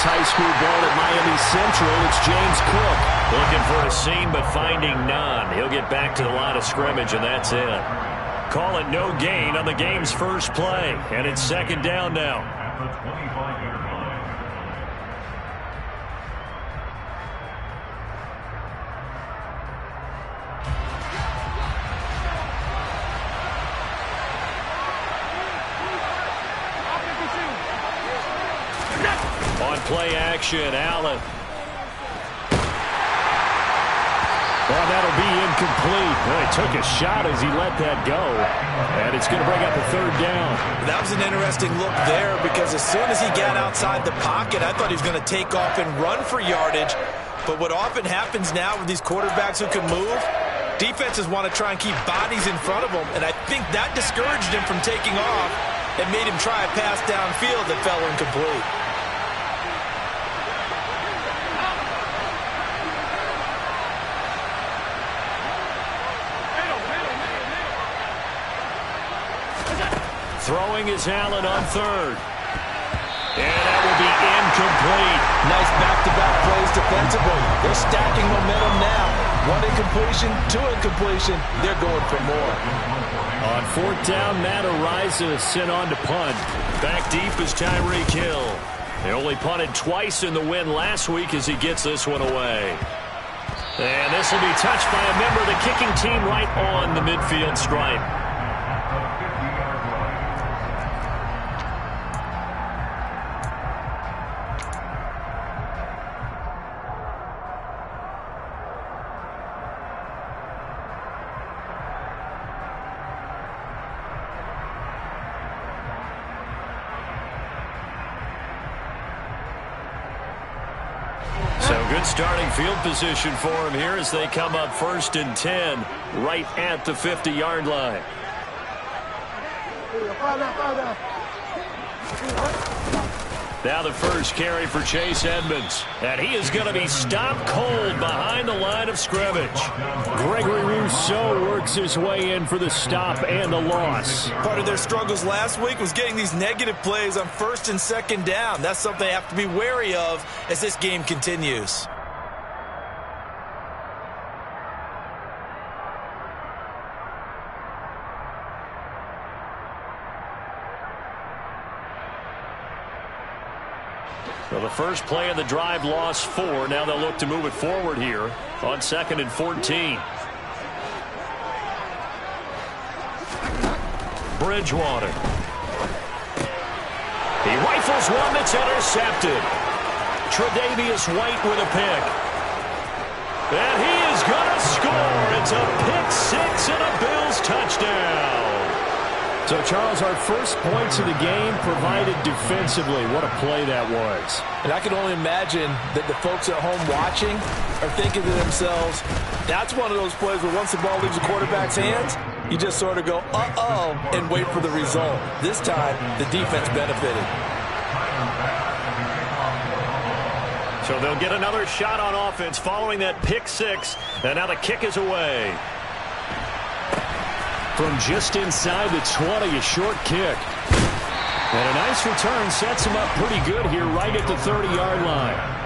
plays high school ball at Miami Central. It's James Cook. Looking for a seam, but finding none. He'll get back to the line of scrimmage, and that's it. Call it no gain on the game's first play, and it's second down now. At the 25-yard line. On play action, Allen. Well, that'll be incomplete. Well, he took a shot as he let that go. And it's going to bring up a third down. That was an interesting look there because as soon as he got outside the pocket, I thought he was going to take off and run for yardage. But what often happens now with these quarterbacks who can move, defenses want to try and keep bodies in front of them. And I think that discouraged him from taking off and made him try a pass downfield that fell incomplete. Throwing is Allen on third. And that will be incomplete. Nice back-to-back plays defensively. They're stacking momentum now. One incompletion, two incompletion. They're going for more. On fourth down, Matt Ariza sent on to punt. Back deep is Tyreek Hill. They only punted twice in the win last week as he gets this one away. And this will be touched by a member of the kicking team right on the midfield stripe. Good starting field position for him here as they come up 1st and 10 right at the 50-yard line. Now the first carry for Chase Edmonds. And he is going to be stopped cold behind the line of scrimmage. Gregory Rousseau works his way in for the stop and the loss. Part of their struggles last week was getting these negative plays on 1st and 2nd down. That's something they have to be wary of as this game continues. So the first play of the drive lost 4. Now they'll look to move it forward here on 2nd and 14. Bridgewater. He rifles one that's intercepted. Tre'Davious White with a pick. And he is going to score. It's a pick 6 and a Bills touchdown. So, Charles, our first points of the game provided defensively. What a play that was. And I can only imagine that the folks at home watching are thinking to themselves, that's one of those plays where once the ball leaves the quarterback's hands, you just sort of go, uh-oh, and wait for the result. This time, the defense benefited. So they'll get another shot on offense following that pick 6, and now the kick is away. From just inside the 20, a short kick. And a nice return sets him up pretty good here right at the 30-yard line.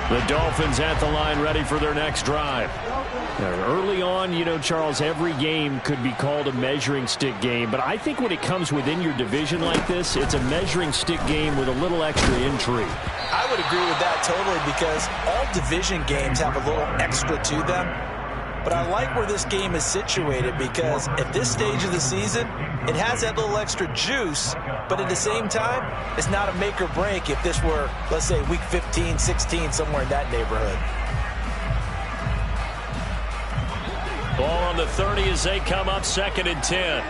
The Dolphins at the line ready for their next drive. Now, early on, you know, Charles, every game could be called a measuring stick game. But I think when it comes within your division like this, it's a measuring stick game with a little extra intrigue. I would agree with that totally because all division games have a little extra to them. But I like where this game is situated because at this stage of the season, it has that little extra juice, but at the same time, it's not a make or break if this were, let's say, week 15, 16, somewhere in that neighborhood. Ball on the 30 as they come up 2nd and 10.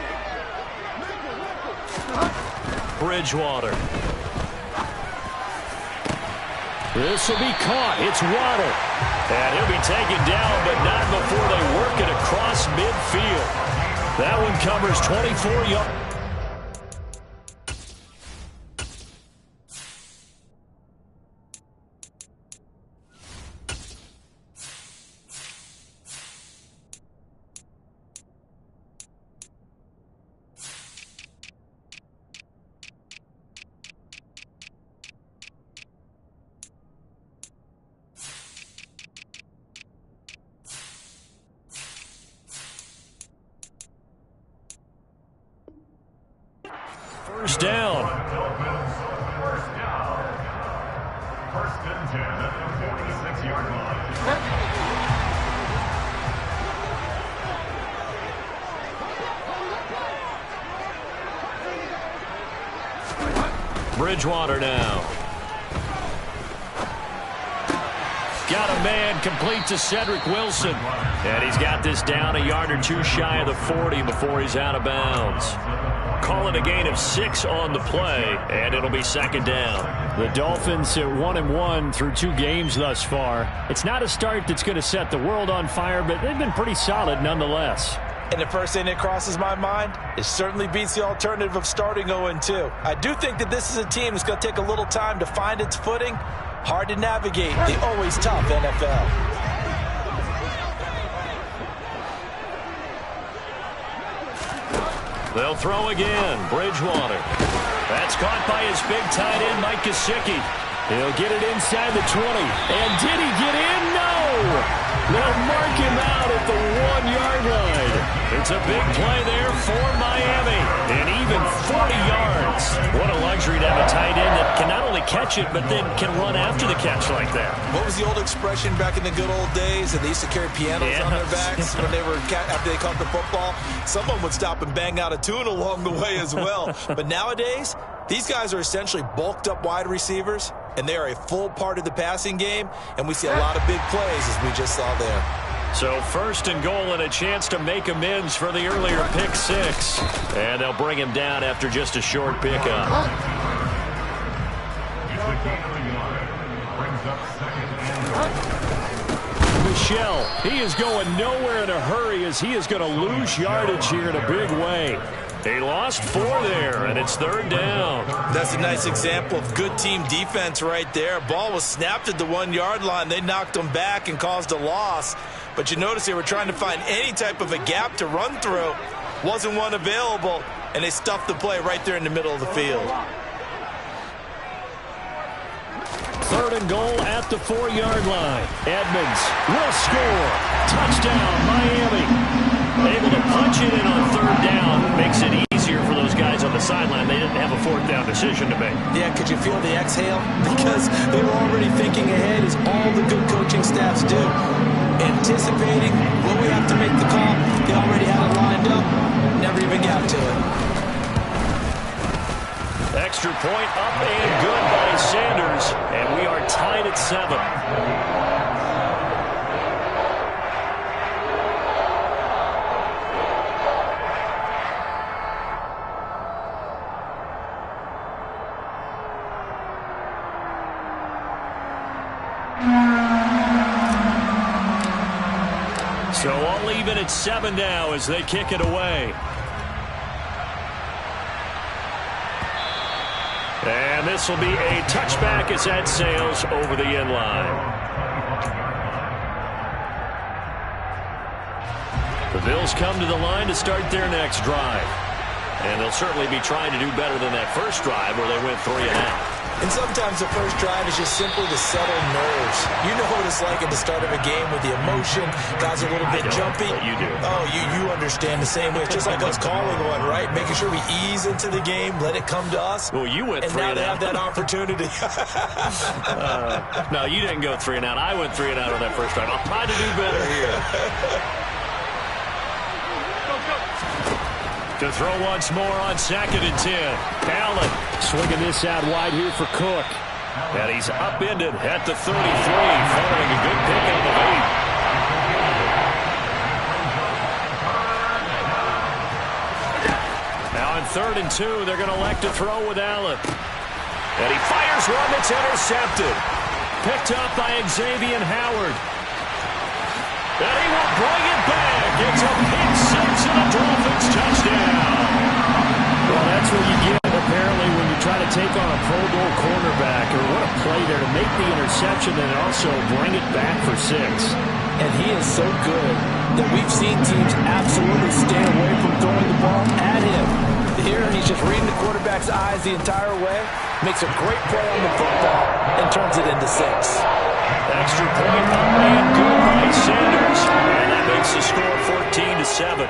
Bridgewater. This will be caught. It's Waddle. And he'll be taken down, but not before they work it across midfield. That one covers 24 yards. First down. First down. First and 10 at the 46-yard line. Bridgewater now. Got a man complete to Cedric Wilson. And he's got this down a yard or two shy of the 40 before he's out of bounds. Calling a gain of 6 on the play, and it'll be second down. The Dolphins at 1-1 through 2 games thus far. It's not a start that's going to set the world on fire, but they've been pretty solid nonetheless. And the first thing that crosses my mind, it certainly beats the alternative of starting 0-2. I do think that this is a team that's going to take a little time to find its footing. Hard to navigate the always tough NFL. They'll throw again. Bridgewater. That's caught by his big tight end, Mike Gesicki. He'll get it inside the 20. And did he get in? No! They'll mark him out at the 1-yard line. It's a big play there for Miami. And even 40 yards. What a luxury to have a tight end that can not only catch it, but then can run after the catch like that. What was the old expression back in the good old days? That they used to carry pianos on their backs when they were after they caught the football. Someone would stop and bang out a tune along the way as well. But nowadays, these guys are essentially bulked up wide receivers, and they are a full part of the passing game, and we see a lot of big plays as we just saw there. So first and goal and a chance to make amends for the earlier pick 6. And they'll bring him down after just a short pickup. Michel, he is going nowhere in a hurry as he is going to lose yardage here in a big way. He lost 4 there, and it's third down. That's a nice example of good team defense right there. Ball was snapped at the 1-yard line. They knocked him back and caused a loss. But you notice they were trying to find any type of a gap to run through. Wasn't one available, and they stuffed the play right there in the middle of the field. Third and goal at the 4-yard line. Edmonds will score. Touchdown, Miami. Able to punch it in on third down. Makes it easier for those guys on the sideline. They didn't have a fourth down decision to make. Yeah, could you feel the exhale? Because they were already thinking ahead, as all the good coaching staffs do. Anticipating, will we have to make the call? They already had it lined up. Never even got to it. Extra point up and good by Sanders. And we are tied at 7. So all even at 7 now as they kick it away. And this will be a touchback as that sails over the end line. The Bills come to the line to start their next drive. And they'll certainly be trying to do better than that first drive where they went 3 and out. And sometimes the first drive is just simply to settle nerves. You know what it's like at the start of a game with the emotion. Guys are a little bit jumpy. But you do. Oh, you understand the same way. It's just like us calling one, right? Making sure we ease into the game, let it come to us. Well, you went 3 and out. And now they have that opportunity. No, you didn't go 3 and out. I went 3 and out on that first drive. I'll try to do better here. To throw once more on 2nd and 10. Allen swinging this out wide here for Cook. And he's upended at the 33, following a good pickup of 8. Now on 3rd and 2, they're going to elect to throw with Allen. And he fires one that's intercepted. Picked up by Xavier Howard. And he will bring it back. It's a pick six and a Dolphins touchdown. Well, that's what you get, apparently, when you try to take on a Pro Bowl cornerback. Or what a play there to make the interception and also bring it back for 6. And he is so good that we've seen teams absolutely stay away from throwing the ball at him. Here, he's just reading the quarterback's eyes the entire way, makes a great play on the football, and turns it into 6. Extra point up and good by Sanders. And that makes the score 14-7.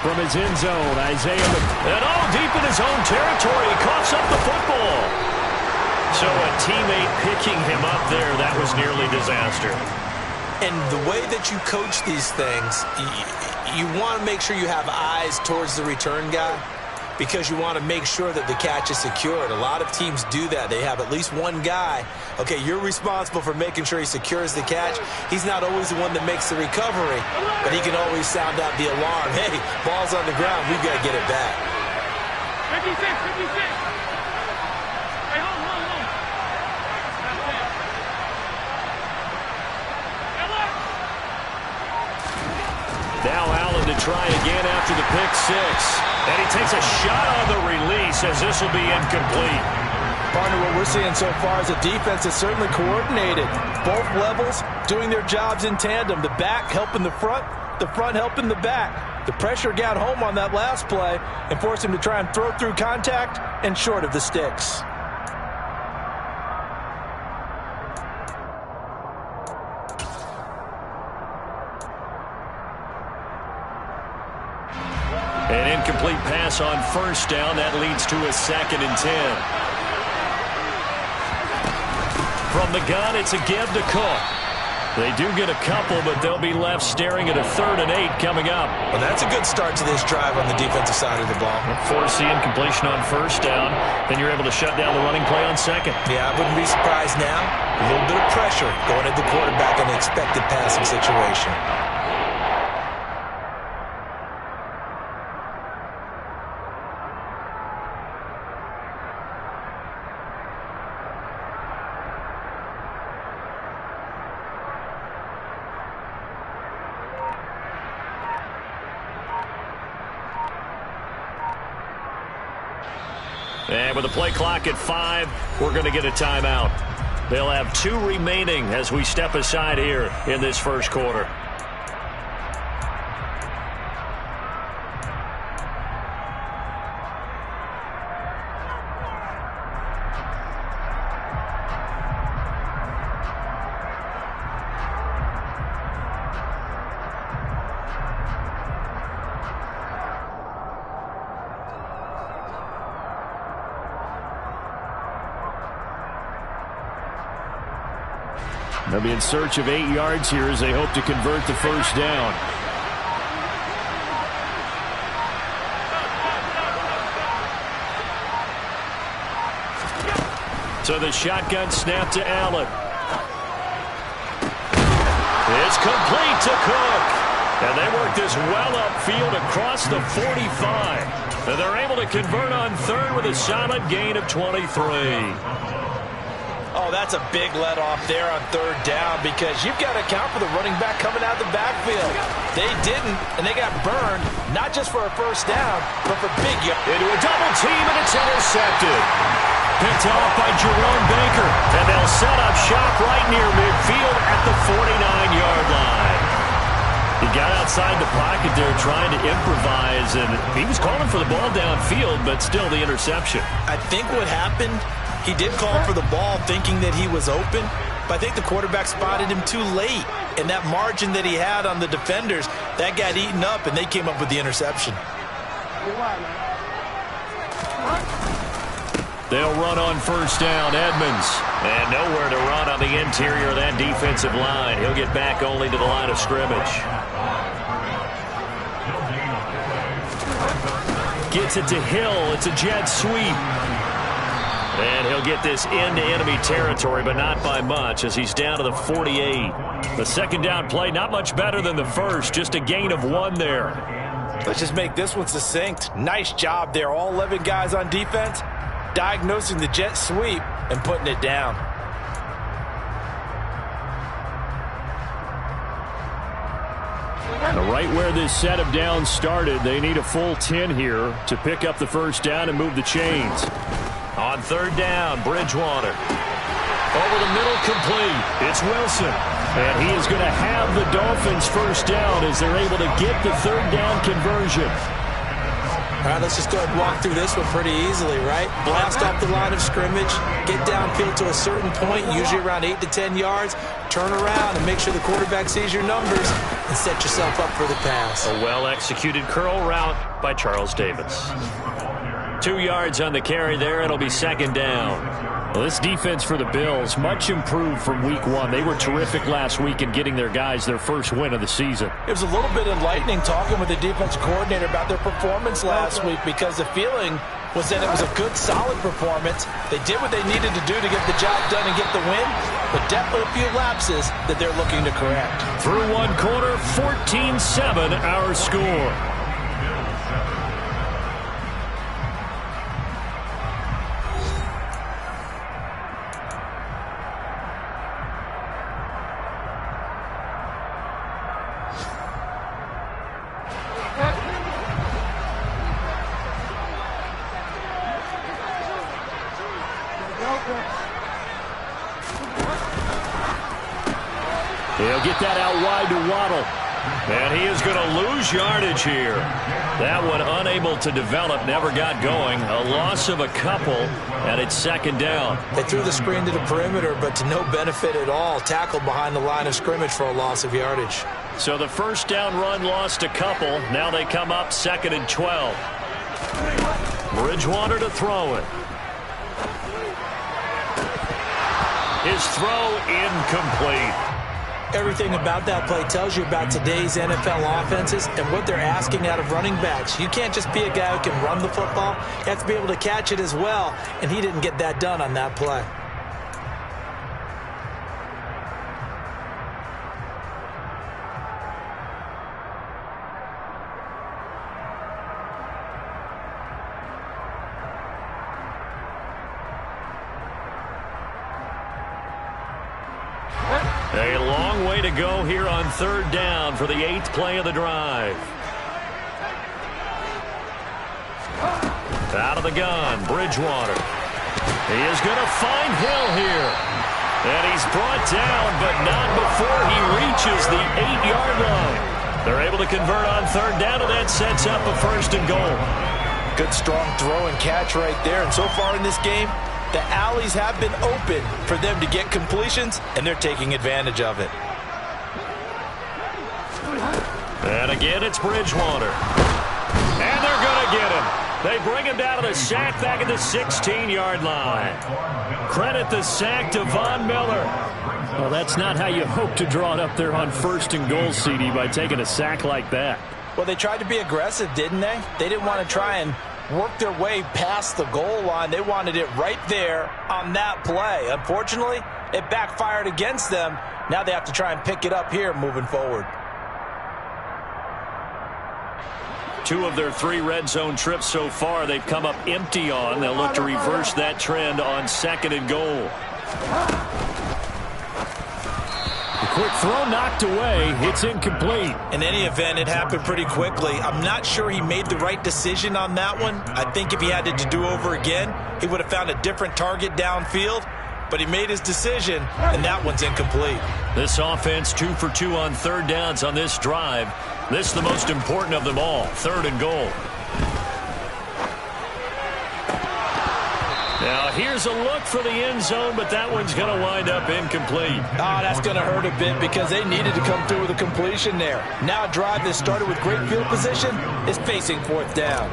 From his end zone, Isaiah. And all deep in his own territory, he coughs up the football. So a teammate picking him up there, that was nearly disaster. And the way that you coach these things, you want to make sure you have eyes towards the return guy because you want to make sure that the catch is secured. A lot of teams do that. They have at least one guy. Okay, you're responsible for making sure he secures the catch. He's not always the one that makes the recovery, but he can always sound out the alarm. Hey, ball's on the ground. We've got to get it back. 56, 56. Now Allen to try again after the pick six. And he takes a shot on the release as this will be incomplete. Partner, what we're seeing so far is the defense is certainly coordinated. Both levels doing their jobs in tandem. The back helping the front helping the back. The pressure got home on that last play and forced him to try and throw through contact and short of the sticks. An incomplete pass on first down. That leads to a 2nd and 10. From the gun, it's a give to Cook. They do get a couple, but they'll be left staring at a 3rd and 8 coming up. Well, that's a good start to this drive on the defensive side of the ball. Force the incompletion on first down. Then you're able to shut down the running play on 2nd. Yeah, I wouldn't be surprised now. A little bit of pressure going at the quarterback in an expected passing situation. And with the play clock at 5, we're going to get a timeout. They'll have 2 remaining as we step aside here in this first quarter. They'll be in search of 8 yards here as they hope to convert the first down. So the shotgun snap to Allen. It's complete to Cook. And they work this well upfield across the 45. And they're able to convert on 3rd with a solid gain of 23. Oh, that's a big let-off there on 3rd down because you've got to account for the running back coming out of the backfield. They didn't, and they got burned, not just for a first down, but for big yards. Into a double team, and it's intercepted. Picked off by Jerome Baker, and they'll set up shop right near midfield at the 49-yard line. He got outside the pocket there trying to improvise, and he was calling for the ball downfield, but still the interception. I think what happened, he did call for the ball thinking that he was open, but I think the quarterback spotted him too late. And that margin that he had on the defenders, that got eaten up, and they came up with the interception. They'll run on first down, Edmonds. And nowhere to run on the interior of that defensive line. He'll get back only to the line of scrimmage. Gets it to Hill. It's a jet sweep. And he'll get this into enemy territory, but not by much as he's down to the 48. The second down play, not much better than the first, just a gain of 1 there. Let's just make this one succinct. Nice job there. All 11 guys on defense diagnosing the jet sweep and putting it down. Right where this set of downs started, they need a full 10 here to pick up the first down and move the chains. On third down, Bridgewater. Over the middle, complete. It's Wilson. And he is going to have the Dolphins first down as they're able to get the third down conversion. All right, let's just go ahead and walk through this one pretty easily, right? Blast off the line of scrimmage, get downfield to a certain point, usually around 8 to 10 yards, turn around and make sure the quarterback sees your numbers and set yourself up for the pass. A well-executed curl route by Charles Davis. 2 yards on the carry there. It'll be second down. Well, this defense for the Bills, much improved from week one. They were terrific last week in getting their guys their first win of the season. It was a little bit enlightening talking with the defensive coordinator about their performance last week because the feeling was that it was a good, solid performance. They did what they needed to do to get the job done and get the win, but definitely a few lapses that they're looking to correct. Through one quarter, 14-7 our score. He'll get that out wide to Waddle. And he is going to lose yardage here. That one unable to develop, never got going. A loss of a couple, and it's second down. They threw the screen to the perimeter, but to no benefit at all. Tackled behind the line of scrimmage for a loss of yardage. So the first down run lost a couple. Now they come up second and 12. Bridgewater to throw it. His throw incomplete. Everything about that play tells you about today's NFL offenses and what they're asking out of running backs. You can't just be a guy who can run the football. You have to be able to catch it as well, and he didn't get that done on that play. A long way to go here on third down for the 8th play of the drive. Out of the gun, Bridgewater. He is going to find Hill here. And he's brought down, but not before he reaches the 8-yard line. They're able to convert on third down, and that sets up a first and goal. Good strong throw and catch right there. And so far in this game, the alleys have been open for them to get completions, and they're taking advantage of it. And again, it's Bridgewater. And they're going to get him. They bring him down to the sack back at the 16-yard line. Credit the sack to Von Miller. Well, that's not how you hope to draw it up there on first and goal, CD, by taking a sack like that. Well, they tried to be aggressive, didn't they? They didn't want to try and work their way past the goal line. They wanted it right there on that play. Unfortunately, it backfired against them. Now they have to try and pick it up here moving forward. 2 of their 3 red zone trips so far, they've come up empty on. They'll look to reverse that trend on second and goal. The quick throw knocked away. It's incomplete. In any event, it happened pretty quickly. I'm not sure he made the right decision on that one. I think if he had to do over again, he would have found a different target downfield. But he made his decision, and that one's incomplete. This offense 2 for 2 on third downs on this drive. This the most important of them all, third and goal. Now here's a look for the end zone, but that one's going to wind up incomplete. Oh, that's going to hurt a bit because they needed to come through with a completion there. Now a drive that started with great field position is facing fourth down.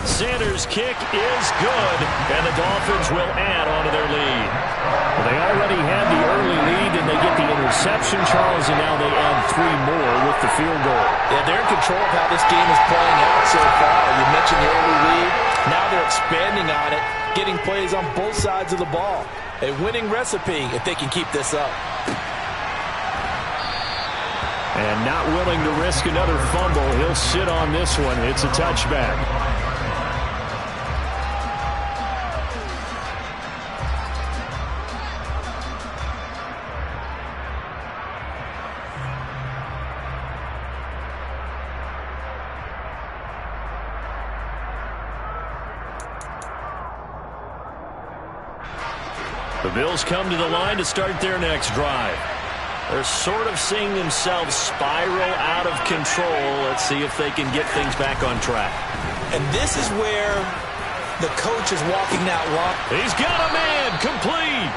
Sanders' kick is good, and the Dolphins will add on to their lead. Well, they already had the early lead, and they get the interception, Charles, and now they add 3 more with the field goal. Yeah, they're in control of how this game is playing out so far. You mentioned the early lead. Now they're expanding on it, getting plays on both sides of the ball. A winning recipe if they can keep this up. And not willing to risk another fumble. He'll sit on this one. It's a touchback. The Bills come to the line to start their next drive. They're sort of seeing themselves spiral out of control. Let's see if they can get things back on track. And this is where the coach is walking that line. He's got a man complete.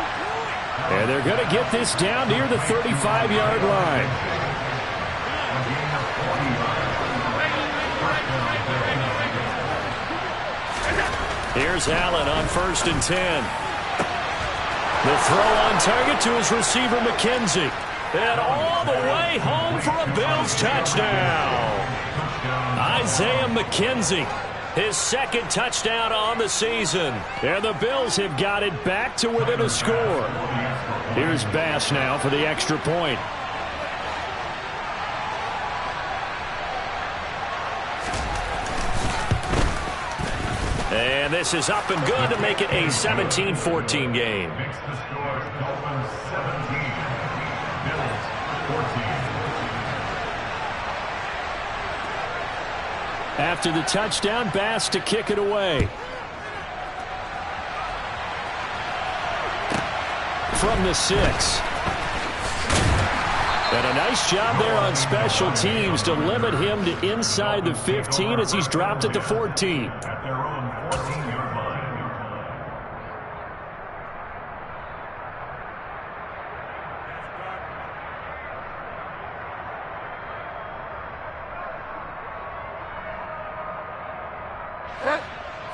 And they're going to get this down near the 35-yard line. Here's Allen on 1st and 10. The throw on target to his receiver, McKenzie. And all the way home for a Bills touchdown. Isaiah McKenzie, his second touchdown on the season. And the Bills have got it back to within a score. Here's Bass now for the extra point. And this is up and good to make it a 17-14 game. Makes the score Dolphins 17, Bills 14. After the touchdown, Bass to kick it away. From the 6. And a nice job there on special teams to limit him to inside the 15 as he's dropped at the 14. At their own 14-yard line.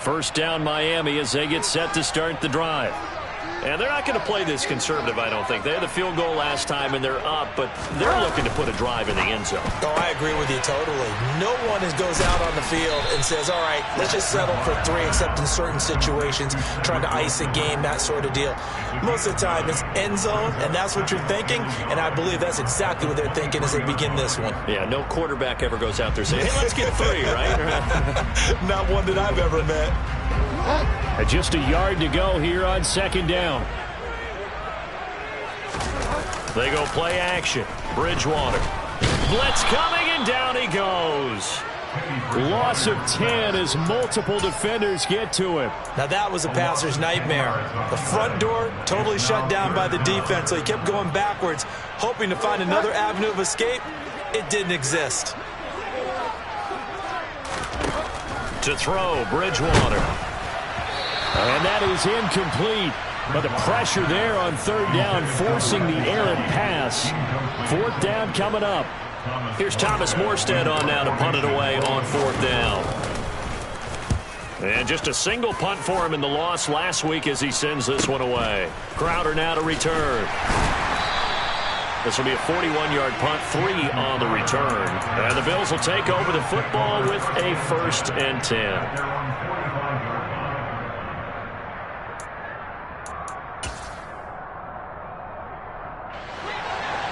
First down Miami as they get set to start the drive. And they're not going to play this conservative, I don't think. They had the field goal last time, and they're up, but they're looking to put a drive in the end zone. Oh, I agree with you totally. No one goes out on the field and says, all right, let's just settle for 3, except in certain situations, trying to ice a game, that sort of deal. Most of the time, it's end zone, and that's what you're thinking, and I believe that's exactly what they're thinking as they begin this one. Yeah, no quarterback ever goes out there saying, hey, let's get 3, right? Not one that I've ever met. And just a yard to go here on 2nd down. They go play action. Bridgewater. Blitz coming, and down he goes. Loss of 10 as multiple defenders get to him. Now that was a passer's nightmare. The front door totally shut down by the defense, so he kept going backwards, hoping to find another avenue of escape. It didn't exist. To throw, Bridgewater. And that is incomplete. But the pressure there on 3rd down, forcing the errant pass. 4th down coming up. Here's Thomas Morstead on now to punt it away on 4th down. And just a single punt for him in the loss last week as he sends this one away. Crowder now to return. This will be a 41-yard punt, 3 on the return. And the Bills will take over the football with a 1st and 10.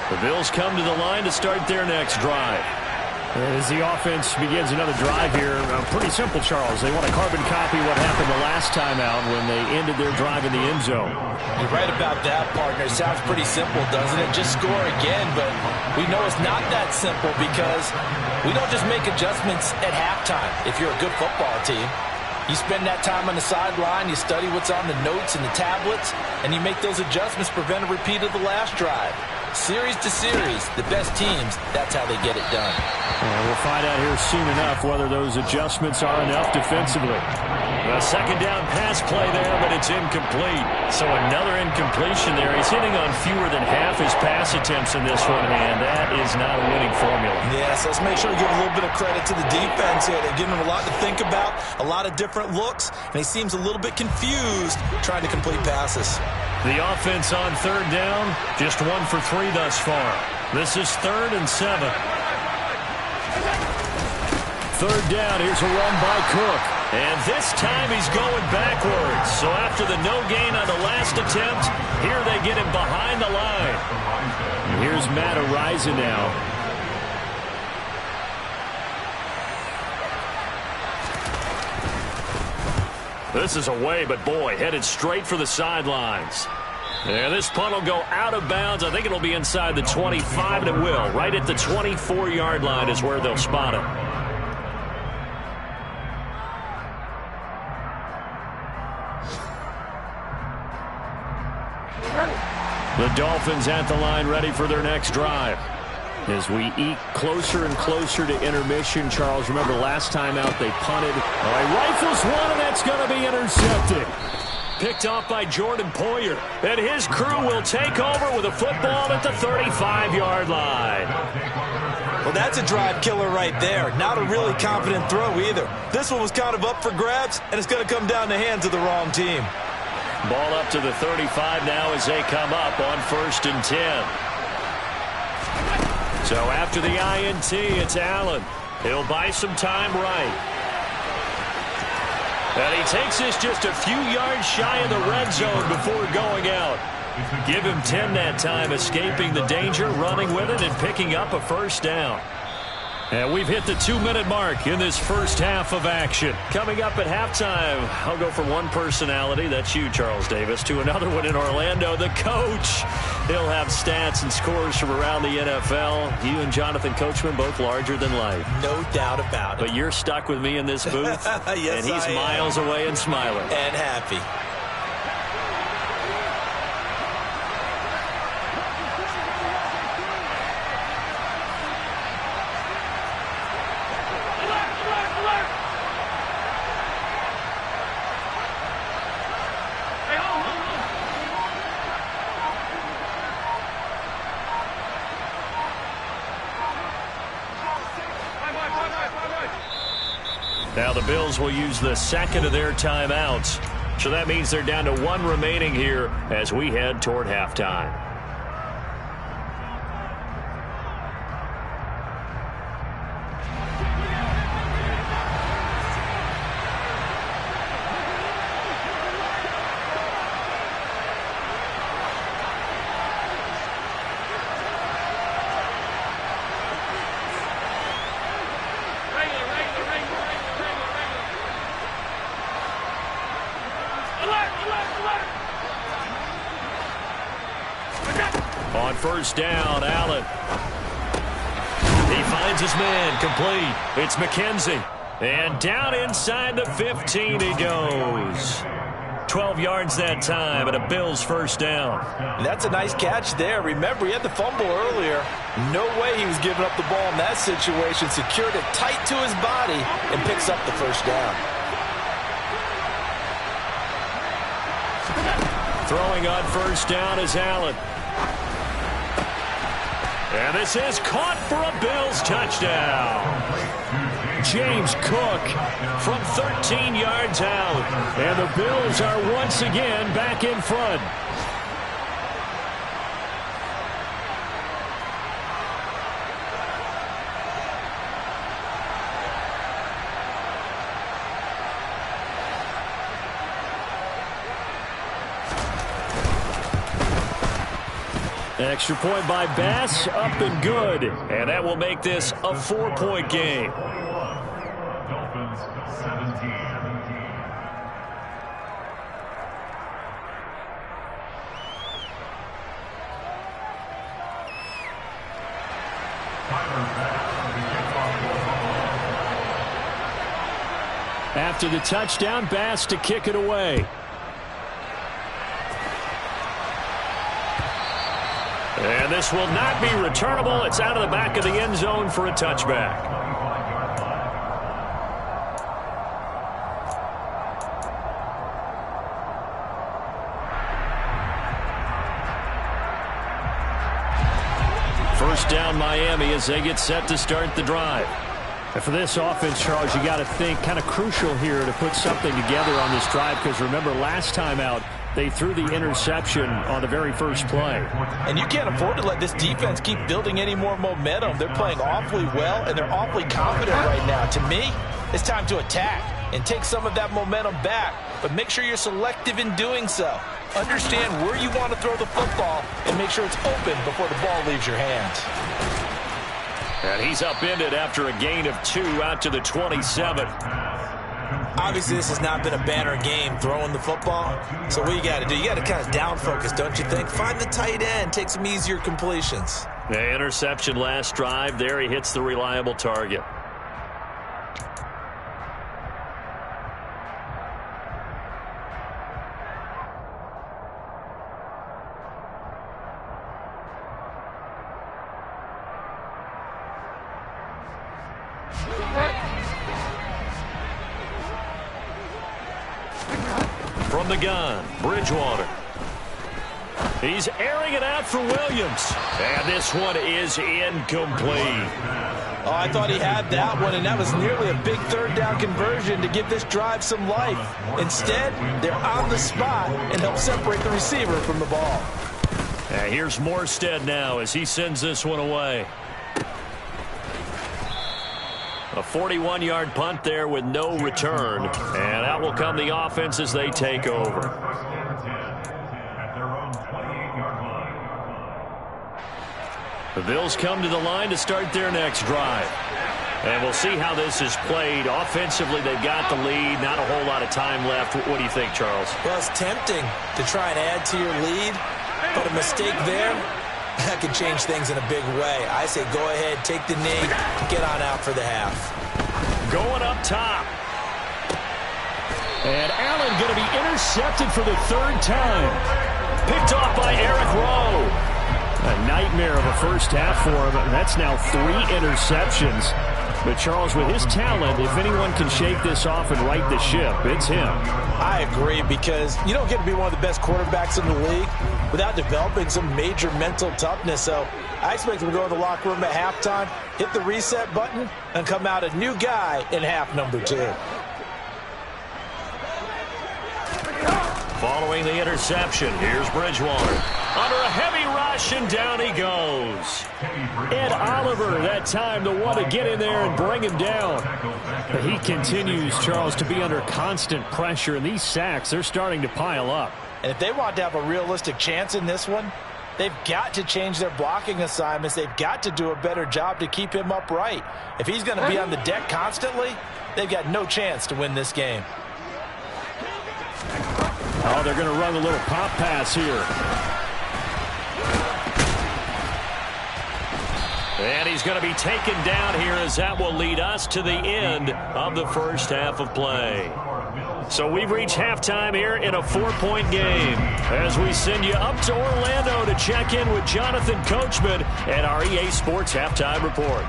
The Bills come to the line to start their next drive. As the offense begins another drive here, pretty simple, Charles. They want to carbon copy what happened the last time out when they ended their drive in the end zone. You're right about that, partner. Sounds pretty simple, doesn't it? Just score again, but we know it's not that simple because we don't just make adjustments at halftime if you're a good football team. You spend that time on the sideline, you study what's on the notes and the tablets, and you make those adjustments to prevent a repeat of the last drive. Series to series, the best teams, that's how they get it done. And we'll find out here soon enough whether those adjustments are enough defensively. A 2nd down pass play there, but it's incomplete. So another incompletion there. He's hitting on fewer than half his pass attempts in this one, and that is not a winning formula. Yes, let's make sure we give a little bit of credit to the defense here. They're giving him a lot to think about, a lot of different looks, and he seems a little bit confused trying to complete passes. The offense on 3rd down, just 1 for 3 thus far. This is 3rd and 7. 3rd down, here's a run by Cook. And this time he's going backwards. So after the no gain on the last attempt, here they get him behind the line. And here's Matt Ariza now. This is away, but boy, headed straight for the sidelines. And this punt will go out of bounds. I think it'll be inside the 25, and it will. Right at the 24-yard line is where they'll spot it. The Dolphins at the line ready for their next drive. As we eke closer and closer to intermission, Charles, remember last time out they punted. He rifles one, and that's going to be intercepted. Picked off by Jordan Poyer. And his crew will take over with a football at the 35-yard line. Well, that's a drive killer right there. Not a really confident throw either. This one was kind of up for grabs, and it's going to come down the hands of the wrong team. Ball up to the 35 now as they come up on 1st and 10. So after the INT, it's Allen. He'll buy some time right. And he takes this just a few yards shy of the red zone before going out. Give him 10 that time, escaping the danger, running with it, and picking up a first down. And we've hit the 2-minute mark in this first half of action. Coming up at halftime, I'll go from one personality, that's you, Charles Davis, to another one in Orlando, the coach. He'll have stats and scores from around the NFL. You and Jonathan Coachman, both larger than life. No doubt about it. But you're stuck with me in this booth, yes, and he's miles away and smiling. And happy. Now the Bills will use the second of their timeouts. So that means they're down to one remaining here as we head toward halftime. On first down, Allen. He finds his man, complete. It's McKenzie. And down inside the 15 he goes. 12 yards that time, and a Bills first down. That's a nice catch there. Remember, he had the fumble earlier. No way he was giving up the ball in that situation. Secured it tight to his body and picks up the first down. Throwing on first down is Allen. And this is caught for a Bills touchdown. James Cook from 13 yards out. And the Bills are once again back in front. Extra point by Bass, up and good. And that will make this a 4-point game. Dolphins 17. After the touchdown, Bass to kick it away. And this will not be returnable. It's out of the back of the end zone for a touchback. First down, Miami, as they get set to start the drive. And for this offense, Charles, you got to think kind of crucial here to put something together on this drive, because remember last time out, they threw the interception on the very first play. And you can't afford to let this defense keep building any more momentum. They're playing awfully well, and they're awfully confident right now. To me, it's time to attack and take some of that momentum back, but make sure you're selective in doing so. Understand where you want to throw the football and make sure it's open before the ball leaves your hands. And he's upended after a gain of 2 out to the 27. Obviously, this has not been a banner game throwing the football. So what you got to do, you got to kind of down focus, don't you think? Find the tight end, take some easier completions. The interception last drive. There he hits the reliable target. From the gun, Bridgewater. He's airing it out for Williams. And this one is incomplete. Oh, I thought he had that one, and that was nearly a big third down conversion to give this drive some life. Instead, they're on the spot and help separate the receiver from the ball. And here's Morstead now as he sends this one away. A 41-yard punt there with no return. And out will come the offense as they take over. The Bills come to the line to start their next drive. And we'll see how this is played. Offensively, they've got the lead. Not a whole lot of time left. What do you think, Charles? Well, it's tempting to try and add to your lead, but a mistake there, that could change things in a big way. I say go ahead, take the knee, get on out for the half. Going up top. And Allen going to be intercepted for the third time. Picked off by Eric Rowe. A nightmare of a first half for him. That's now 3 interceptions. But Charles, with his talent, if anyone can shake this off and right the ship, it's him. I agree, because you don't get to be one of the best quarterbacks in the league without developing some major mental toughness. So I expect him to go in the locker room at halftime, hit the reset button, and come out a new guy in half number 2. Following the interception, here's Bridgewater. Under a heavy rush, and down he goes. Ed Oliver, that time, the one to get in there and bring him down. But he continues, Charles, to be under constant pressure, and these sacks, they're starting to pile up. And if they want to have a realistic chance in this one, they've got to change their blocking assignments. They've got to do a better job to keep him upright. If he's going to be on the deck constantly, they've got no chance to win this game. Oh, they're going to run a little pop pass here. And he's going to be taken down here, as that will lead us to the end of the first half of play. So we've reached halftime here in a 4-point game as we send you up to Orlando to check in with Jonathan Coachman and our EA Sports Halftime Report.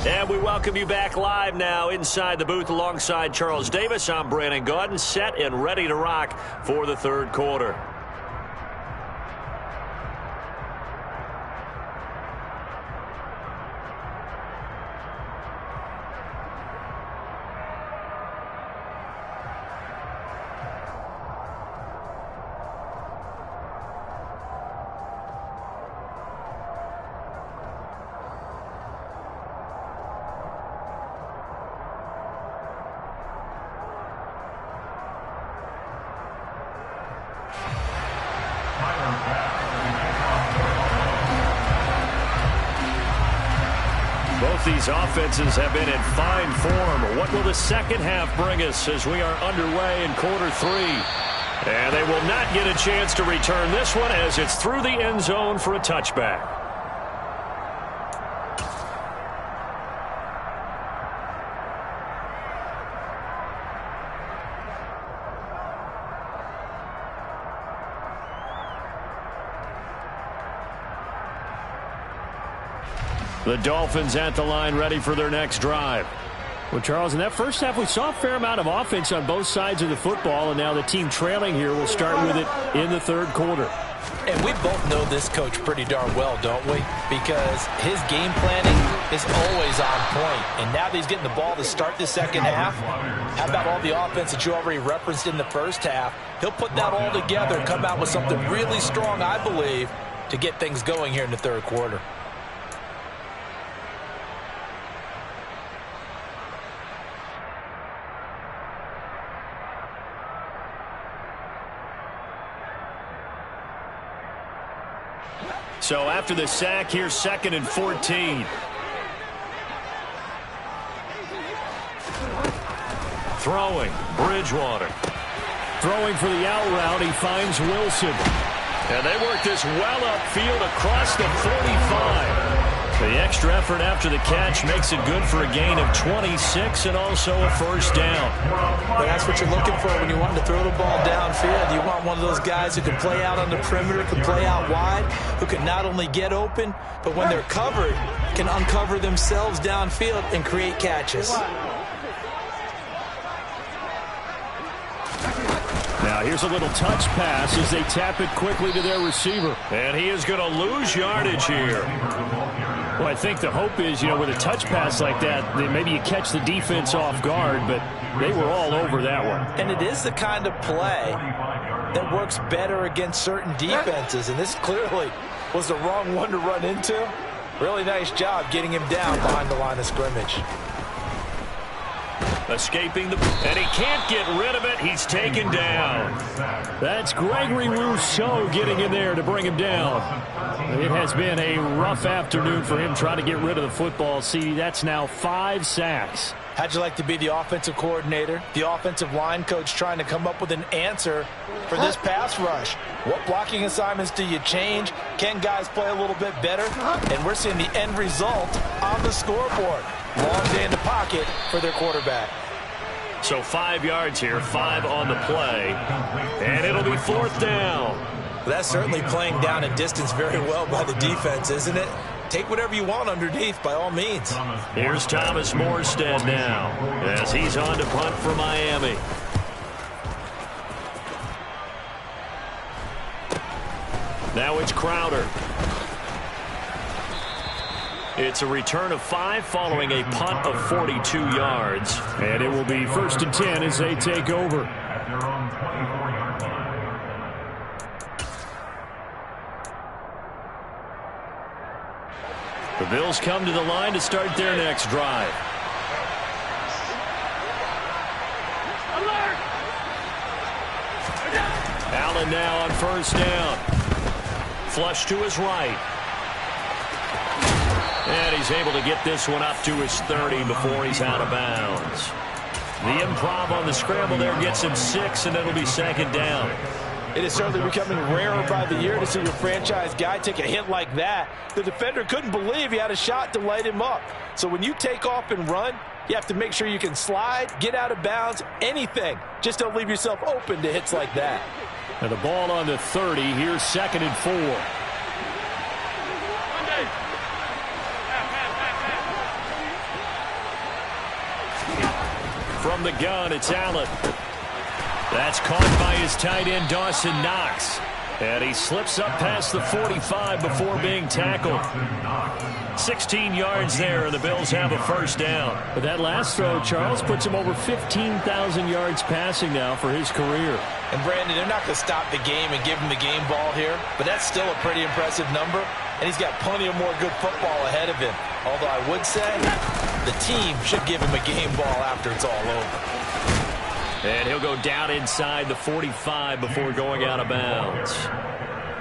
And we welcome you back live now inside the booth alongside Charles Davis. I'm Brandon Gaudin, set and ready to rock for the third quarter. Both these offenses have been in fine form. What will the second half bring us as we are underway in quarter 3? And they will not get a chance to return this one as it's through the end zone for a touchback. The Dolphins at the line, ready for their next drive. Well, Charles, in that first half, we saw a fair amount of offense on both sides of the football, and now the team trailing here will start with it in the third quarter. And we both know this coach pretty darn well, don't we? Because his game planning is always on point. And now that he's getting the ball to start the second half, how about all the offense that you already referenced in the first half? He'll put that all together and come out with something really strong, I believe, to get things going here in the third quarter. So after the sack, here's 2nd and 14. Throwing, Bridgewater. Throwing for the out route, he finds Wilson. And they work this well upfield across the 45. The extra effort after the catch makes it good for a gain of 26 and also a first down. But that's what you're looking for when you want to throw the ball downfield. You want want one of those guys who can play out on the perimeter, can play out wide, who can not only get open, but when they're covered, can uncover themselves downfield and create catches. Now here's a little touch pass as they tap it quickly to their receiver. And he is going to lose yardage here. Well, I think the hope is, with a touch pass like that, maybe you catch the defense off guard, but they were all over that one. And it is the kind of play that works better against certain defenses, and this clearly was the wrong one to run into. Really nice job getting him down behind the line of scrimmage. Escaping and he can't get rid of it. He's taken down. That's Gregory Rousseau getting in there to bring him down. It has been a rough afternoon for him trying to get rid of the football. See, that's now 5 sacks. How'd you like to be the offensive coordinator, the offensive line coach trying to come up with an answer for this pass rush? What blocking assignments do you change? Can guys play a little bit better? And we're seeing the end result on the scoreboard. Long day in the pocket for their quarterback. So 5 yards here, 5 on the play, and it'll be 4th down. That's certainly playing down a distance very well by the defense, isn't it? Take whatever you want underneath, by all means. Here's Thomas Morstead now, as he's on to punt for Miami. Now it's Crowder. It's a return of 5 following a punt of 42 yards. And it will be 1st and 10 as they take over. The Bills come to the line to start their next drive. Allen now on 1st down. Flush to his right. And he's able to get this one up to his 30 before he's out of bounds. The improv on the scramble there gets him 6, and it'll be 2nd down. It is certainly becoming rarer by the year to see your franchise guy take a hit like that. The defender couldn't believe he had a shot to light him up. So when you take off and run, you have to make sure you can slide, get out of bounds, anything. Just don't leave yourself open to hits like that. And the ball on the 30. Here's 2nd and 4. From the gun, it's Allen. That's caught by his tight end, Dawson Knox. And he slips up past the 45 before being tackled. 16 yards there, and the Bills have a 1st down. But that last throw, Charles, puts him over 15,000 yards passing now for his career. And, Brandon, they're not going to stop the game and give him the game ball here, but that's still a pretty impressive number, and he's got plenty of more good football ahead of him. Although I would say the team should give him a game ball after it's all over. And he'll go down inside the 45 before going out of bounds.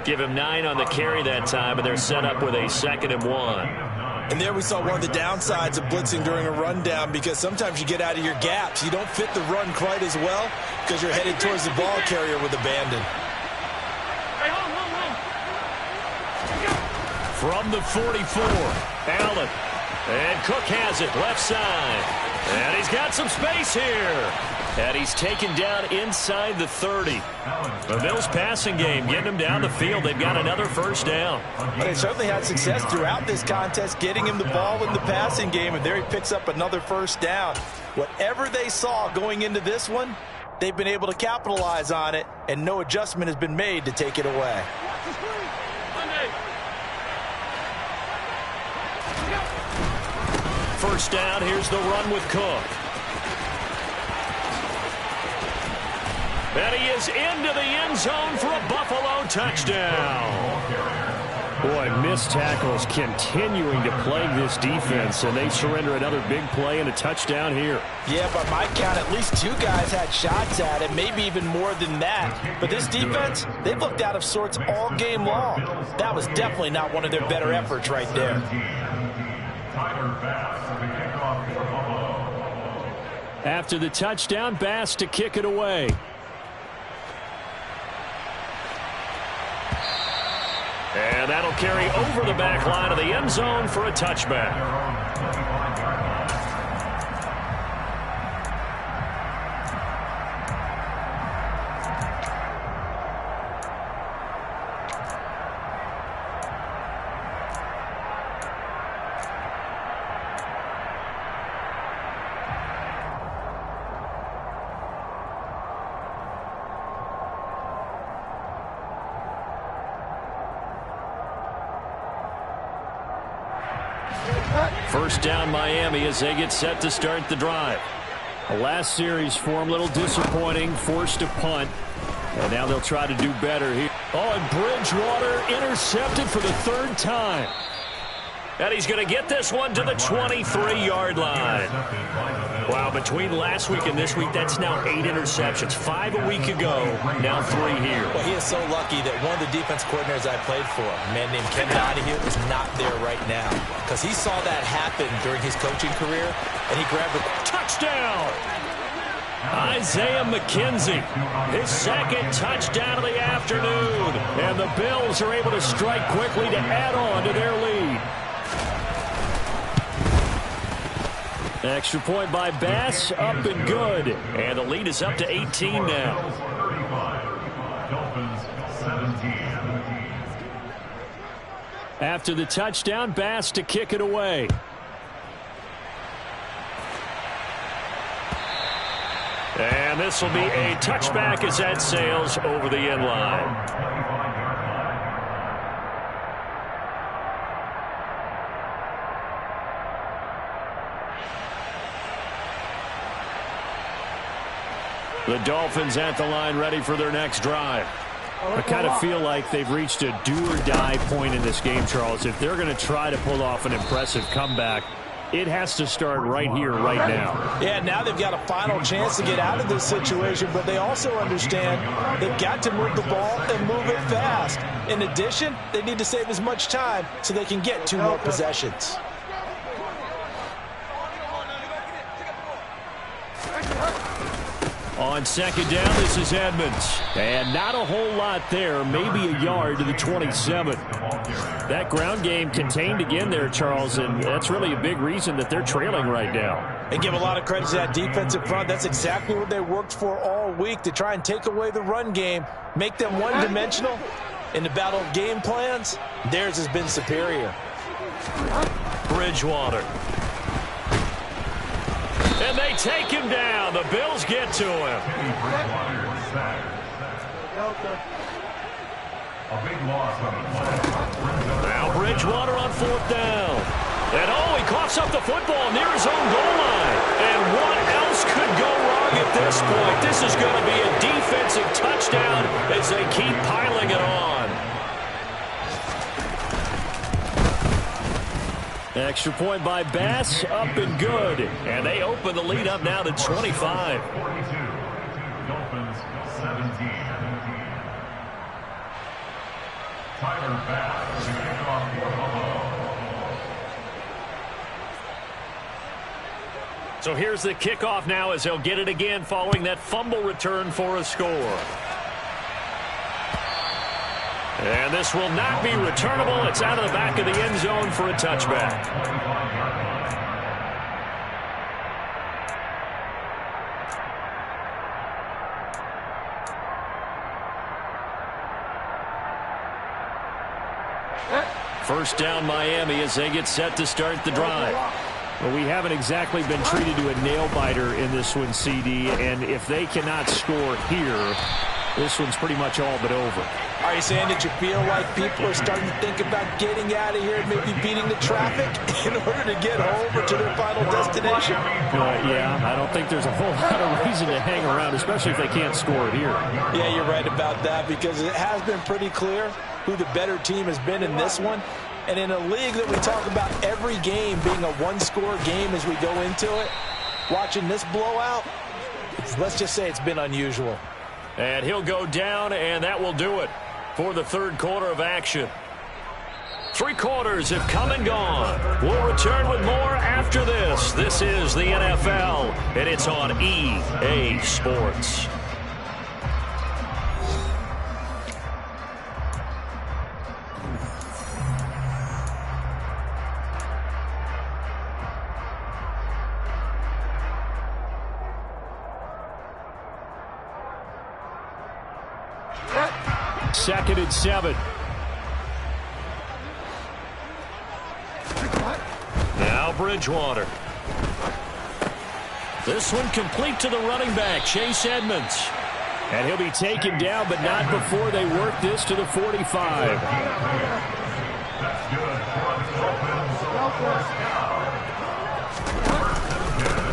Give him 9 on the carry that time, and they're set up with a 2nd and 1. And there we saw one of the downsides of blitzing during a rundown, because sometimes you get out of your gaps. You don't fit the run quite as well because you're headed towards the ball carrier with abandon. From the 44, Allen. And Cook has it, left side. And he's got some space here. And he's taken down inside the 30. The Bills passing game, getting him down the field. They've got another 1st down. But they certainly had success throughout this contest, getting him the ball in the passing game, and there he picks up another 1st down. Whatever they saw going into this one, they've been able to capitalize on it, and no adjustment has been made to take it away. First down, here's the run with Cook. And he is into the end zone for a Buffalo touchdown. Boy, missed tackles continuing to plague this defense, and they surrender another big play and a touchdown here. Yeah, by my count, at least 2 guys had shots at it, maybe even more than that. But this defense, they've looked out of sorts all game long. That was definitely not one of their better efforts right there. After the touchdown, Bass to kick it away. And that'll carry over the back line of the end zone for a touchback. First down Miami as they get set to start the drive. The last series for him, a little disappointing, forced a punt. And now they'll try to do better here. Oh, and Bridgewater intercepted for the third time. And he's going to get this one to the 23-yard line. Wow, between last week and this week, that's now 8 interceptions. 5 a week ago, now 3 here. Well, he is so lucky that one of the defense coordinators I played for, a man named Ken Donahue, is not there right now. Because he saw that happen during his coaching career, and he grabbed a touchdown. Isaiah McKenzie, his second touchdown of the afternoon. And the Bills are able to strike quickly to add on to their lead. Extra point by Bass, up and good. And the lead is up to 18 now. After the touchdown, Bass to kick it away. And this will be a touchback as that sails over the end line. The Dolphins at the line ready for their next drive. I kind of feel like they've reached a do-or-die point in this game, Charles. If they're going to try to pull off an impressive comeback, it has to start right here, right now. Yeah, now they've got a final chance to get out of this situation, but they also understand they've got to move the ball and move it fast. In addition, they need to save as much time so they can get 2 more possessions. On second down, this is Edmonds. And not a whole lot there, maybe a yard to the 27. That ground game contained again there, Charles, and that's really a big reason that they're trailing right now. They give a lot of credit to that defensive front. That's exactly what they worked for all week, to try and take away the run game, make them one-dimensional. In the battle of game plans, theirs has been superior. Bridgewater. And they take him down. The Bills get to him. Now Bridgewater on 4th down. And oh, he coughs up the football near his own goal line. And what else could go wrong at this point? This is going to be a defensive touchdown as they keep piling it on. Extra point by Bass, up and good. And they open the lead up now to 25. 42. Dolphins 17. Tyler Bass to kick off for Buffalo. So here's the kickoff now as they'll get it again following that fumble return for a score. And this will not be returnable. It's out of the back of the end zone for a touchback. First down Miami as they get set to start the drive. Well, we haven't exactly been treated to a nail-biter in this one, CD, and if they cannot score here, this one's pretty much all but over. Are you saying that you feel like people are starting to think about getting out of here and maybe beating the traffic in order to get home or to their final destination? Yeah, I don't think there's a whole lot of reason to hang around, especially if they can't score it here. Yeah, you're right about that, because it has been pretty clear who the better team has been in this one. And in a league that we talk about every game being a one-score game as we go into it, watching this blowout, let's just say it's been unusual. And he'll go down, and that will do it for the third quarter of action. 3 quarters have come and gone. We'll return with more after this. This is the NFL, and it's on EA Sports. Second and 7. Now Bridgewater. This one complete to the running back, Chase Edmonds. And he'll be taken down, but not before they work this to the 45.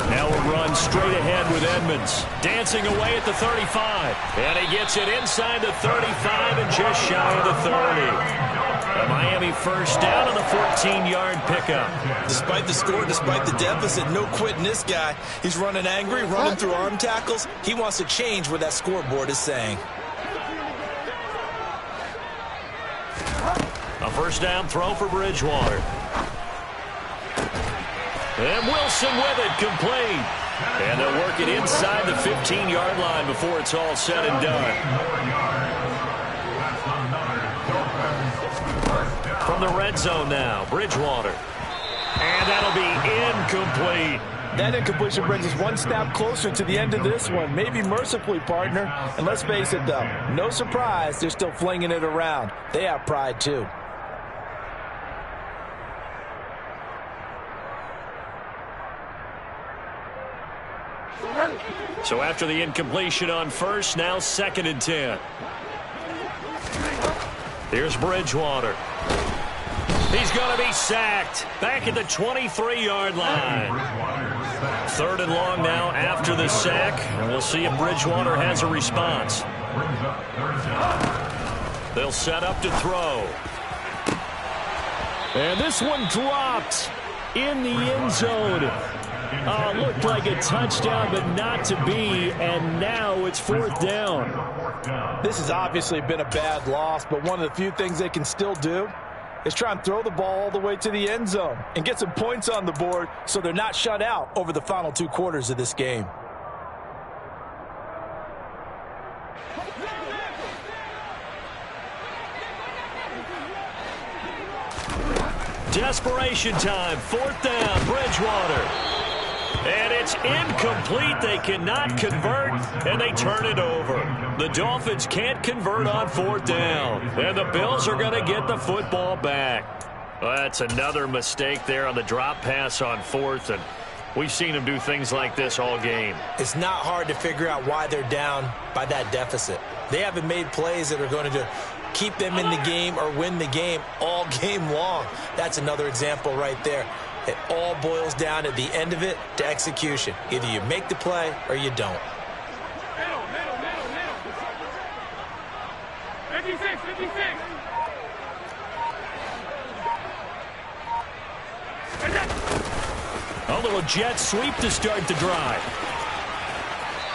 Now a run straight ahead with Edmonds. Dancing away at the 35. And he gets it inside the 35 and just shy of the 30. A Miami first down on the 14-yard pickup. Despite the score, despite the deficit, no quitting this guy. He's running angry, running through arm tackles. He wants to change what that scoreboard is saying. A first down throw for Bridgewater. And Wilson with it, complete. And they'll work it inside the 15-yard line before it's all said and done. From the red zone now, Bridgewater. And that'll be incomplete. That incompletion brings us one step closer to the end of this one. Maybe mercifully, partner. And let's face it, though, no surprise, they're still flinging it around. They have pride, too. So after the incompletion on first, now 2nd and 10. Here's Bridgewater. He's going to be sacked. Back at the 23-yard line. 3rd and long now after the sack. And we'll see if Bridgewater has a response. They'll set up to throw. And this one dropped in the end zone. Looked like a touchdown, but not to be. And now it's 4th down. This has obviously been a bad loss, but one of the few things they can still do is try and throw the ball all the way to the end zone and get some points on the board so they're not shut out over the final 2 quarters of this game. Desperation time. 4th down, Bridgewater. And it's incomplete. They cannot convert, and they turn it over. The Dolphins can't convert on 4th down, and the Bills are going to get the football back. Well, that's another mistake there on the drop pass on 4th, and we've seen them do things like this all game. It's not hard to figure out why they're down by that deficit. They haven't made plays that are going to keep them in the game or win the game all game long. That's another example right there. It all boils down at the end of it to execution. Either you make the play or you don't. 56, 56. A little jet sweep to start the drive.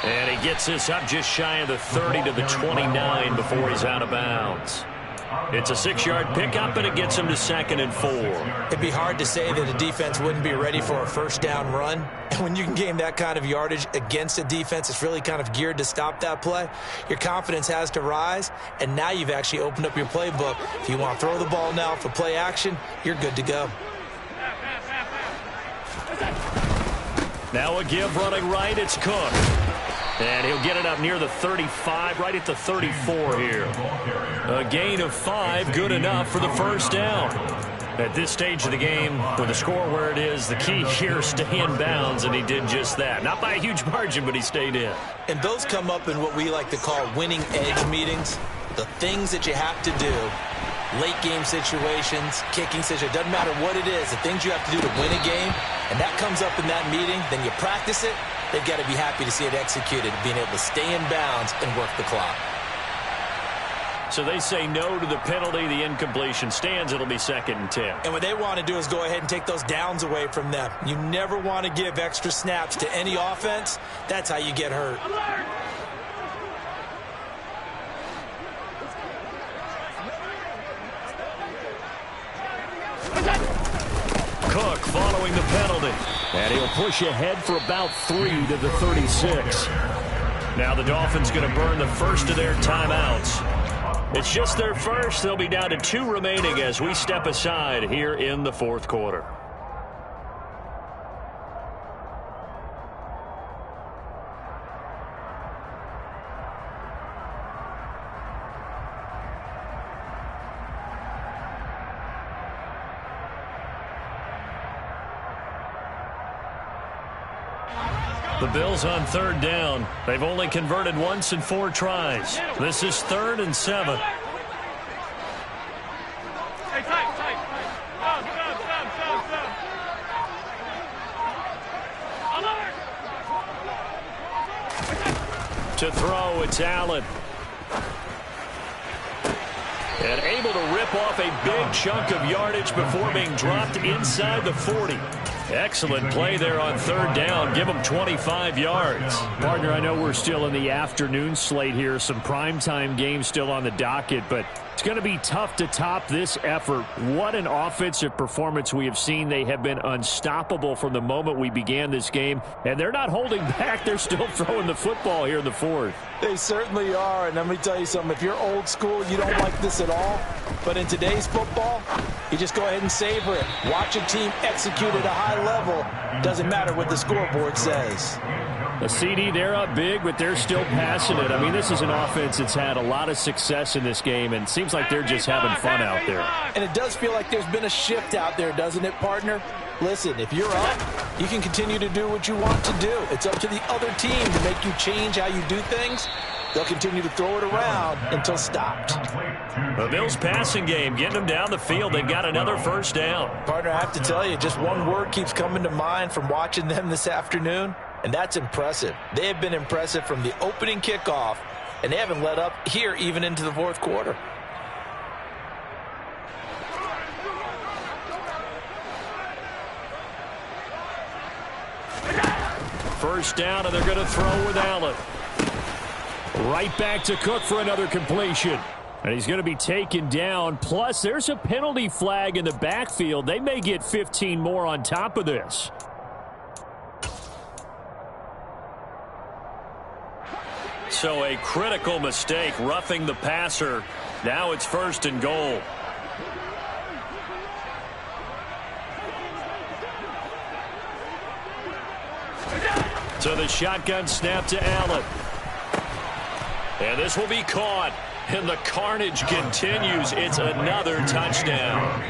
And he gets this up just shy of the 30 to the 29 before he's out of bounds. It's a 6-yard pickup, and it gets him to 2nd and 4. It'd be hard to say that a defense wouldn't be ready for a first down run. And when you can gain that kind of yardage against a defense that's really kind of geared to stop that play, your confidence has to rise, and now you've actually opened up your playbook. If you want to throw the ball now for play action, you're good to go. Now a give running right, it's Cook. And he'll get it up near the 35, right at the 34 here. A gain of 5, good enough for the first down. At this stage of the game, with the score where it is, the key here is stay in bounds, and he did just that. Not by a huge margin, but he stayed in. And those come up in what we like to call winning edge meetings. The things that you have to do, late game situations, kicking situations, doesn't matter what it is, the things you have to do to win a game, and that comes up in that meeting, then you practice it. They've got to be happy to see it executed, being able to stay in bounds and work the clock. So they say no to the penalty. The incompletion stands. It'll be 2nd and 10. And what they want to do is go ahead and take those downs away from them. You never want to give extra snaps to any offense. That's how you get hurt. Cook following the penalty. And he'll push ahead for about 3 to the 36. Now the Dolphins going to burn the first of their timeouts. It's just their first. They'll be down to 2 remaining as we step aside here in the 4th quarter. The Bills on 3rd down. They've only converted once in 4 tries. This is 3rd and 7. Hey, tight. Stop. To throw, it's Allen. And able to rip off a big chunk of yardage before being dropped inside the 40. Excellent play there on third down. Give them 25 yards. Partner, I know we're still in the afternoon slate here. Some primetime games still on the docket, but it's going to be tough to top this effort. What an offensive performance we have seen. They have been unstoppable from the moment we began this game, and they're not holding back. They're still throwing the football here in the fourth. They certainly are, and let me tell you something. If you're old school, you don't like this at all. But in today's football, you just go ahead and savor it. Watch a team execute at a high level. Doesn't matter what the scoreboard says. A CD, they're up big, but they're still passing it. I mean, this is an offense that's had a lot of success in this game, and it seems like they're just having fun out there. And it does feel like there's been a shift out there, doesn't it, partner? Listen, if you're up, you can continue to do what you want to do. It's up to the other team to make you change how you do things. They'll continue to throw it around until stopped. The Bills passing game, getting them down the field. They've got another first down. Partner, I have to tell you, just one word keeps coming to mind from watching them this afternoon, and that's impressive. They have been impressive from the opening kickoff, and they haven't let up here even into the fourth quarter. First down, and they're going to throw with Allen. Right back to Cook for another completion. And he's going to be taken down. Plus, there's a penalty flag in the backfield. They may get 15 more on top of this. So a critical mistake, roughing the passer. Now it's first and goal. So the shotgun snap to Allen. And this will be caught. And the carnage continues. It's another touchdown.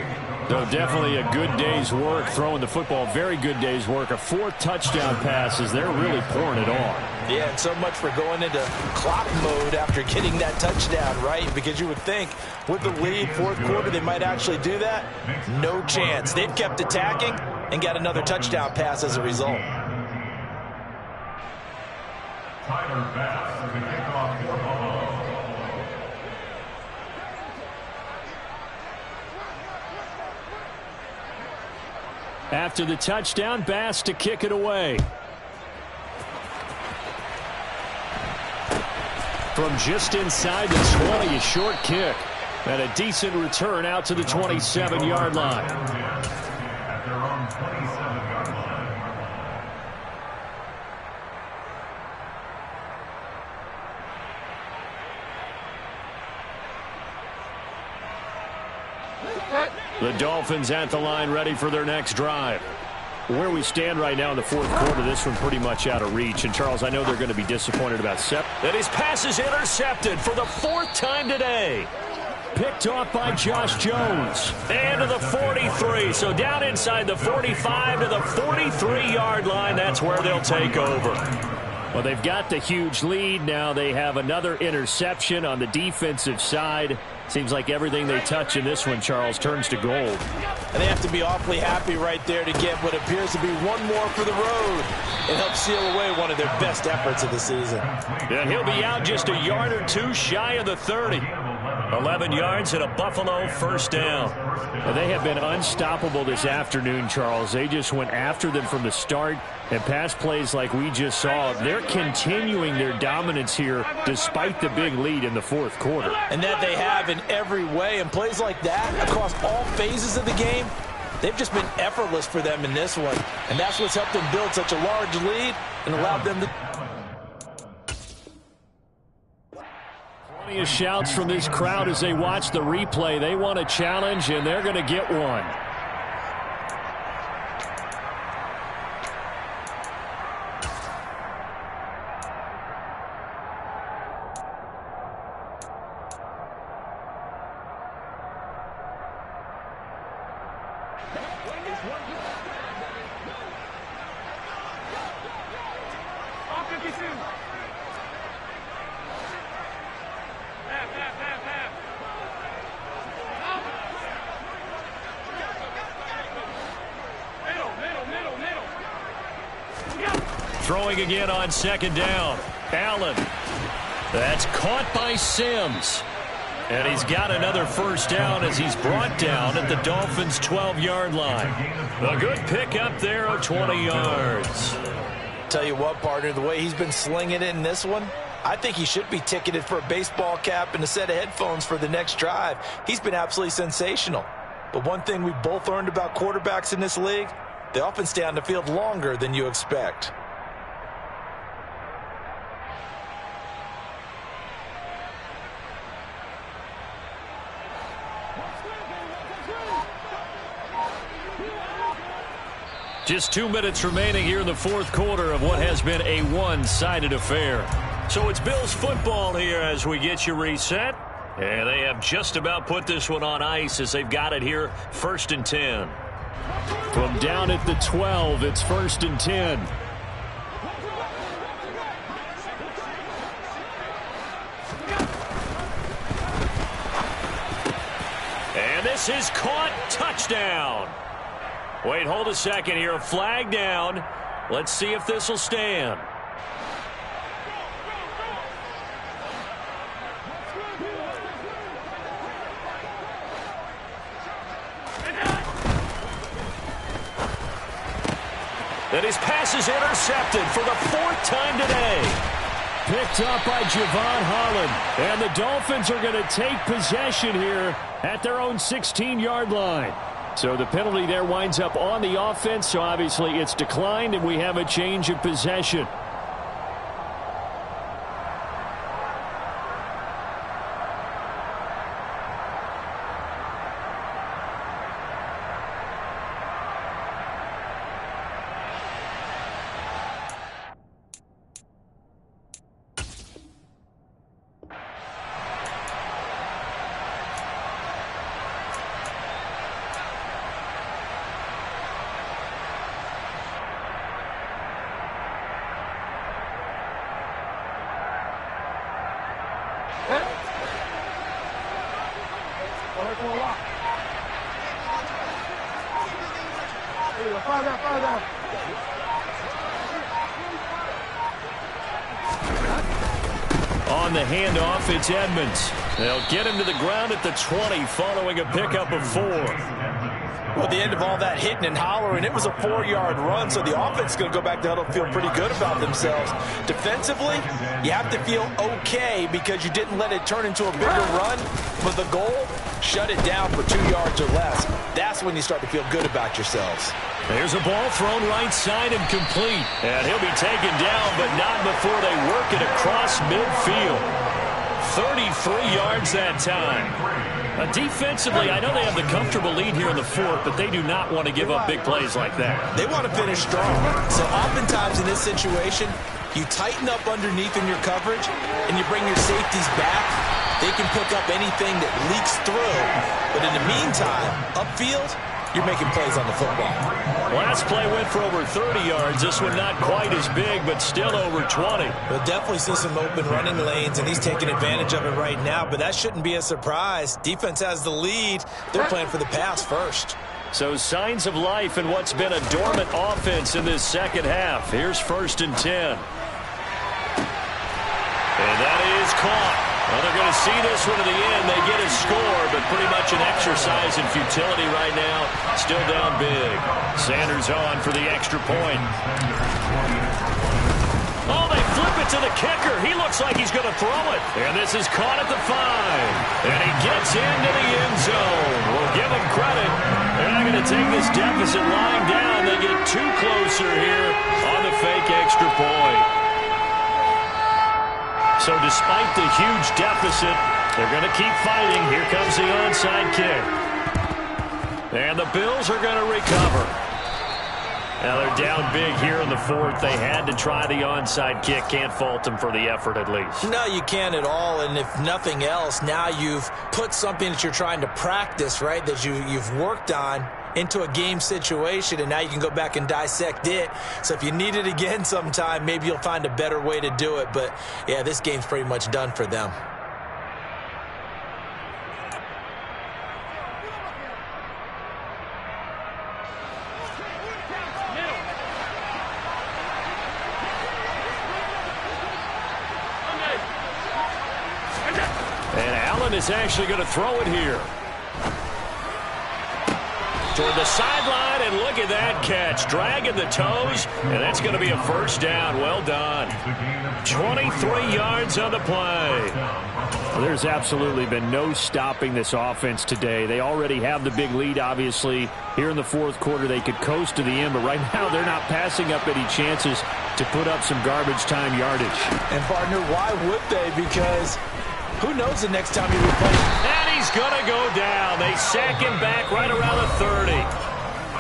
So definitely a good day's work throwing the football. Very good day's work. A fourth touchdown pass as they're really pouring it on. Yeah, and so much for going into clock mode after getting that touchdown, right? Because you would think with the lead, fourth quarter, they might actually do that. No chance. They've kept attacking and got another touchdown pass as a result. Tyler Bass with the kickoff for Buffalo. After the touchdown, Bass to kick it away. From just inside the 20, a short kick. And a decent return out to the 27-yard line. At their own 27-yard line. The Dolphins at the line ready for their next drive. Where we stand right now in the fourth quarter, this one pretty much out of reach. And, Charles, I know they're going to be disappointed about Sepp. And his pass is intercepted for the fourth time today. Picked off by Josh Jones. And to the 43. So down inside the 45 to the 43-yard line. That's where they'll take over. Well, they've got the huge lead. Now they have another interception on the defensive side. Seems like everything they touch in this one, Charles, turns to gold. And they have to be awfully happy right there to get what appears to be one more for the road and help seal away one of their best efforts of the season. And he'll be out just a yard or two shy of the 30. 11 yards and a Buffalo first down. Well, they have been unstoppable this afternoon, Charles. They just went after them from the start, and pass plays like we just saw. They're continuing their dominance here despite the big lead in the fourth quarter. And that they have in every way. And plays like that across all phases of the game, they've just been effortless for them in this one. And that's what's helped them build such a large lead and allowed them to... Plenty of shouts from this crowd as they watch the replay. They want a challenge, and they're going to get one. Throwing again on second down. Allen. That's caught by Sims. And he's got another first down as he's brought down at the Dolphins' 12-yard line. A good pickup there of 20 yards. Tell you what, partner, the way he's been slinging it in this one, I think he should be ticketed for a baseball cap and a set of headphones for the next drive. He's been absolutely sensational. But one thing we both learned about quarterbacks in this league, they often stay on the field longer than you expect. Just 2 minutes remaining here in the fourth quarter of what has been a one-sided affair. So it's Bills football here as we get you reset. And they have just about put this one on ice as they've got it here, 1st and 10. From down at the 12, it's 1st and 10. And this is caught. Touchdown. Wait, hold a second here. A flag down. Let's see if this will stand. That his pass is intercepted for the 4th time today. Picked up by Javon Holland. And the Dolphins are going to take possession here at their own 16-yard line. So the penalty there winds up on the offense, so obviously it's declined, and we have a change of possession. On the handoff, it's Edmonds. They'll get him to the ground at the 20 following a pickup of 4. Well, at the end of all that hitting and hollering, it was a 4-yard run, so the offense is going to go back to huddle and feel pretty good about themselves. Defensively, you have to feel okay because you didn't let it turn into a bigger run, but the goal, shut it down for 2 yards or less. That's when you start to feel good about yourselves. There's a ball thrown right side and complete. And he'll be taken down, but not before they work it across midfield. 33 yards that time. Defensively, I know they have the comfortable lead here in the fourth, but they do not want to give up big plays like that. They want to finish strong. So oftentimes in this situation, you tighten up underneath in your coverage, and you bring your safeties back. They can pick up anything that leaks through. But in the meantime, upfield, you're making plays on the football. Last play went for over 30 yards. This one not quite as big, but still over 20. We'll definitely see some open running lanes, and he's taking advantage of it right now, but that shouldn't be a surprise. Defense has the lead. They're playing for the pass first. So signs of life in what's been a dormant offense in this second half. Here's 1st and 10. And that is caught. Well, they're going to see this one to the end. They get a score, but pretty much an exercise in futility right now. Still down big. Sanders on for the extra point. Oh, they flip it to the kicker. He looks like he's going to throw it. And this is caught at the 5. And he gets into the end zone. We'll give him credit. They're not going to take this deficit lying down. They get 2 closer here on the fake extra point. So despite the huge deficit, they're going to keep fighting. Here comes the onside kick. And the Bills are going to recover. Now they're down big here in the fourth. They had to try the onside kick. Can't fault them for the effort at least. No, you can't at all. And if nothing else, now you've put something that you're trying to practice, right, that you've worked on into a game situation, and now you can go back and dissect it. So if you need it again sometime, maybe you'll find a better way to do it. But, yeah, this game's pretty much done for them. Allen is actually going to throw it here. Toward the sideline, and look at that catch. Dragging the toes, and that's going to be a first down. Well done. 23 yards on the play. Well, there's absolutely been no stopping this offense today. They already have the big lead, obviously. Here in the fourth quarter, they could coast to the end, but right now they're not passing up any chances to put up some garbage time yardage. And, partner, why would they? Because who knows the next time you replay. And he's going to go down. They sack him back right around the 30.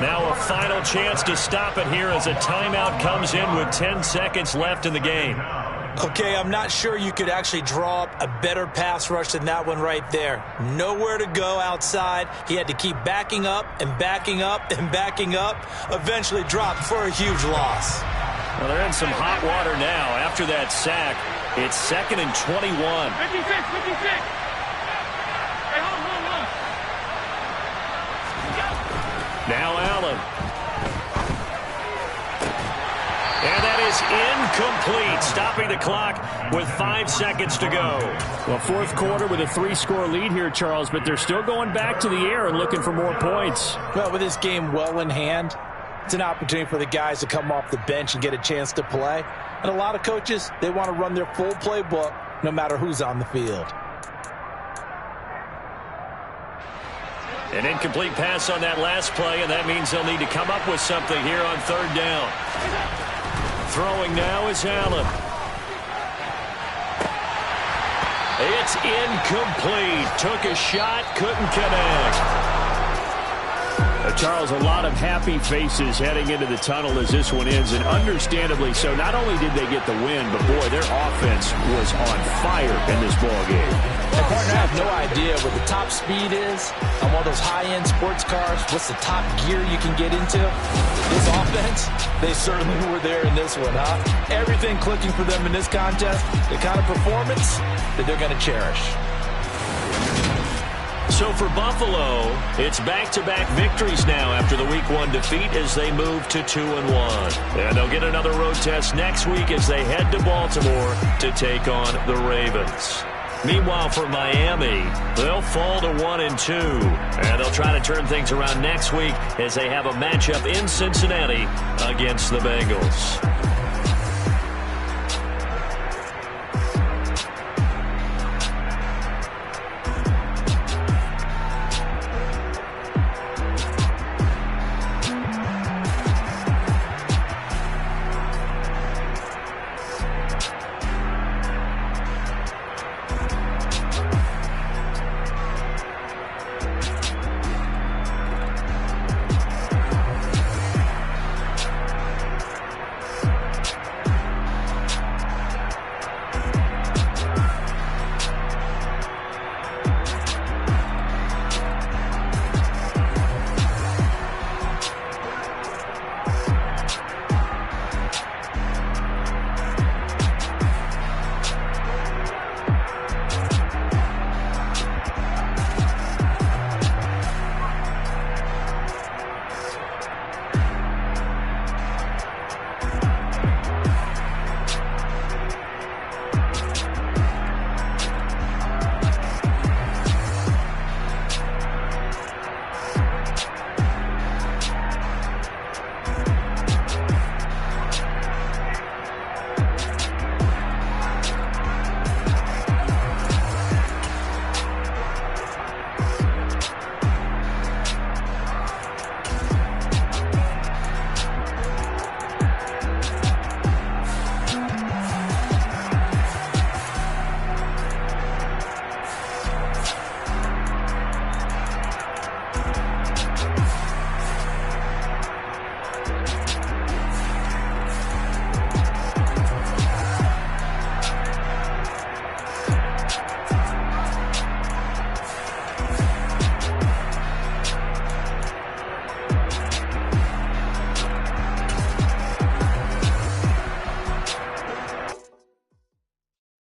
Now a final chance to stop it here as a timeout comes in with 10 seconds left in the game. Okay, I'm not sure you could actually draw up a better pass rush than that one right there. Nowhere to go outside. He had to keep backing up and backing up and backing up. Eventually dropped for a huge loss. Well, they're in some hot water now after that sack. It's 2nd and 21. 56, 56. Hey, hold. Now Allen. And that is incomplete, stopping the clock with 5 seconds to go. Well, fourth quarter with a 3-score lead here, Charles, but they're still going back to the air and looking for more points. Well, with this game well in hand, it's an opportunity for the guys to come off the bench and get a chance to play. And a lot of coaches, they want to run their full playbook no matter who's on the field. An incomplete pass on that last play, and that means they'll need to come up with something here on 3rd down. Throwing now is Allen. It's incomplete. Took a shot, couldn't connect. Charles, a lot of happy faces heading into the tunnel as this one ends, and understandably so. Not only did they get the win, but, boy, their offense was on fire in this ballgame. And, partner, I have no idea what the top speed is on one of those high-end sports cars. What's the top gear you can get into? This offense, they certainly were there in this one, huh? Everything clicking for them in this contest, the kind of performance that they're going to cherish. So for Buffalo, it's back-to-back victories now after the Week 1 defeat as they move to 2-1. And they'll get another road test next week as they head to Baltimore to take on the Ravens. Meanwhile, for Miami, they'll fall to 1-2. And they'll try to turn things around next week as they have a matchup in Cincinnati against the Bengals.